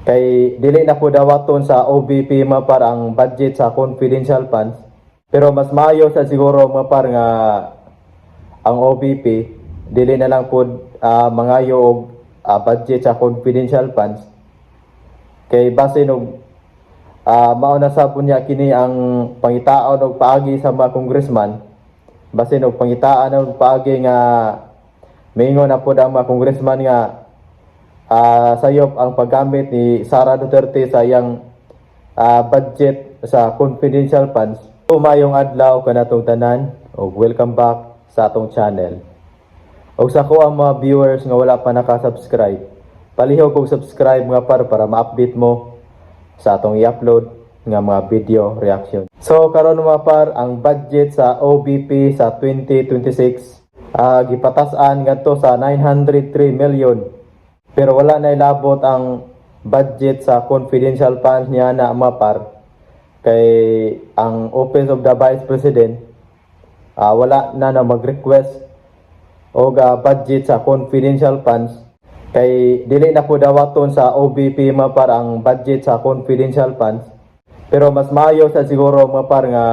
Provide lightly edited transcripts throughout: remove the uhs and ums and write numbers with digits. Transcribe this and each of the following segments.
Kay dili na po dawaton sa OBP mapar ang budget sa confidential funds. Pero mas maayo sa siguro mapar nga ang OBP dili na lang po mangayo og budget sa confidential funds. Kay base og mao na sa punya kini ang pangitaon og paagi sa mga congressman. Base og pangitaan og paagi nga mingon na po ang mga congressman nga sayop ang paggamit ni Sara Duterte sa iyang budget sa confidential funds. Mayong adlaw kanatong tanan og welcome back sa atong channel. Og sa ko ang mga viewers nga wala pa naka-subscribe, palihog kog subscribe nga para ma-update mo sa atong i-upload nga mga video reaction. So karon mga par, ang budget sa OBP sa 2026 gipatasan ngadto sa 903 million. Pero wala na ilabot ang budget sa confidential funds niya na mapar. Kay ang Office of the Vice President wala na mag-request o budget sa confidential funds. Kay dili na po dawaton sa OBP mapar ang budget sa confidential funds. Pero mas maayo sa siguro mapar nga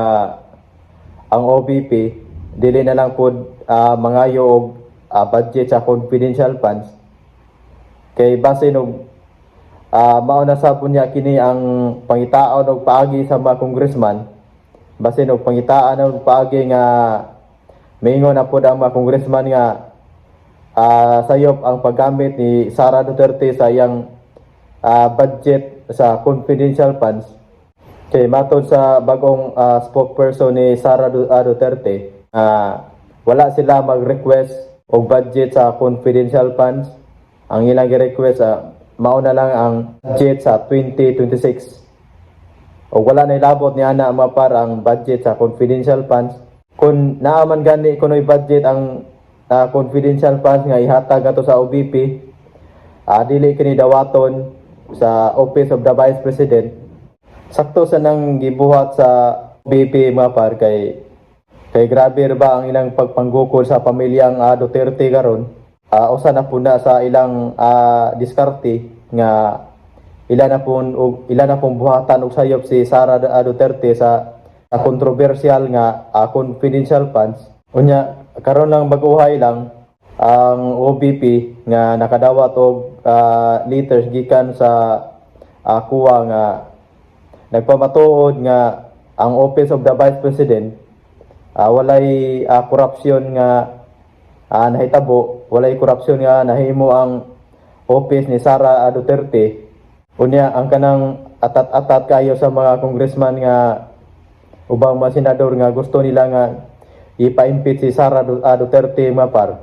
ang OBP dili na lang po mangayo og budget sa confidential funds. Kay base og mao na sa punya kini ang pangitaon og paagi sa mga congressman. Base og pangitaan og paagi nga mingon na po ang mga congressman nga sayop ang paggamit ni Sara Duterte sa iyang budget sa confidential funds. Kay matod sa bagong spokesperson ni Sara Duterte, wala sila mag-request og budget sa confidential funds. Ang ilang gi-request mao na lang ang budget sa 2026. O wala na ilabot niya na mapar ang budget sa confidential funds. Kung naaman gani kuno'y budget ang confidential funds nga ihatag ato sa OBP, dili kini dawaton sa Office of the Vice President. Sakto sa nang gibuhat sa OBP mapar kay grabe ba ang ilang pagpanggukol sa pamilyang Duterte karon. Usa na po na sa ilang diskarte nga ilan na pong buhatan og sayop si Sara Duterte sa controversial nga confidential funds. Unya karon lang baguhay lang ang OBP nga nakadawat og letters gikan sa kuwa nga nagpamatuod nga ang Office of the Vice President walay korupsyon nga nahitabo, walay korupsyon nga nahimo ang office ni Sara Duterte. Unya ang kanang atat-atat kayo sa mga congressman nga ubang mga senador nga gusto nila nga ipa-impeach si Sara Duterte mapar.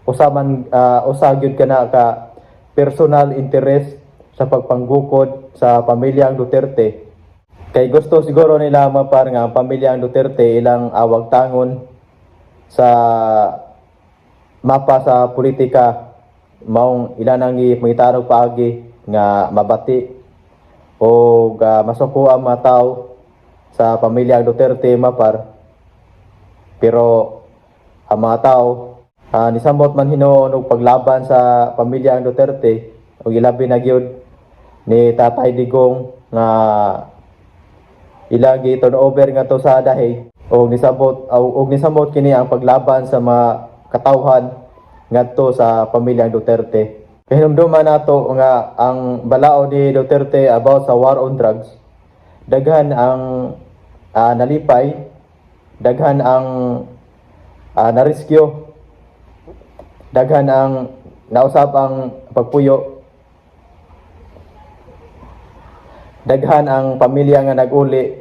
Usagyod kana ka personal interest sa pagpanggukod sa pamilyang Duterte. Kay gusto siguro nila mapar nga ang pamilyang Duterte ilang awagtangon sa mapa sa politika, maong ilan ang ipangitarog paagi nga mabati o masuko ang mga tao sa pamilya Duterte mapar. Pero ang mga tao nisamot man hinuon og paglaban sa pamilya Duterte o ilabi na gyud ni Tatay Digong nga ilagi turnover nga to sa dahi o nisamot kini ang paglaban sa mga katawhan ngadto sa pamilyang Duterte. Hinumduman nato nga ang balao ni Duterte about sa war on drugs, daghan ang nalipay, daghan ang na-rescue, daghan ang nausap ang pagpuyo, daghan ang pamilya nga nag-uli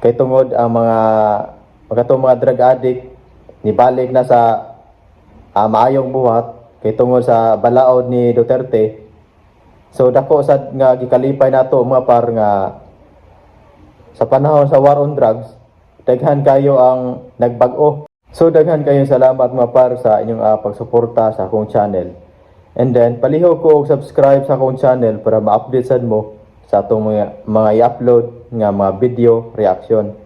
kay tungod ang mga drug addict nibalik na sa maayong buhat kay tungod sa balaod ni Duterte. So dako sad nga gikalipay nato mga par nga sa panahon sa war on drugs daghan kayo ang nagbag-o. So daghan kayo salamat mga par sa inyong pagsuporta sa akong channel. And then palihog ko og subscribe sa akong channel para ma-update sad mo sa atong mga i-upload nga mga video reaction.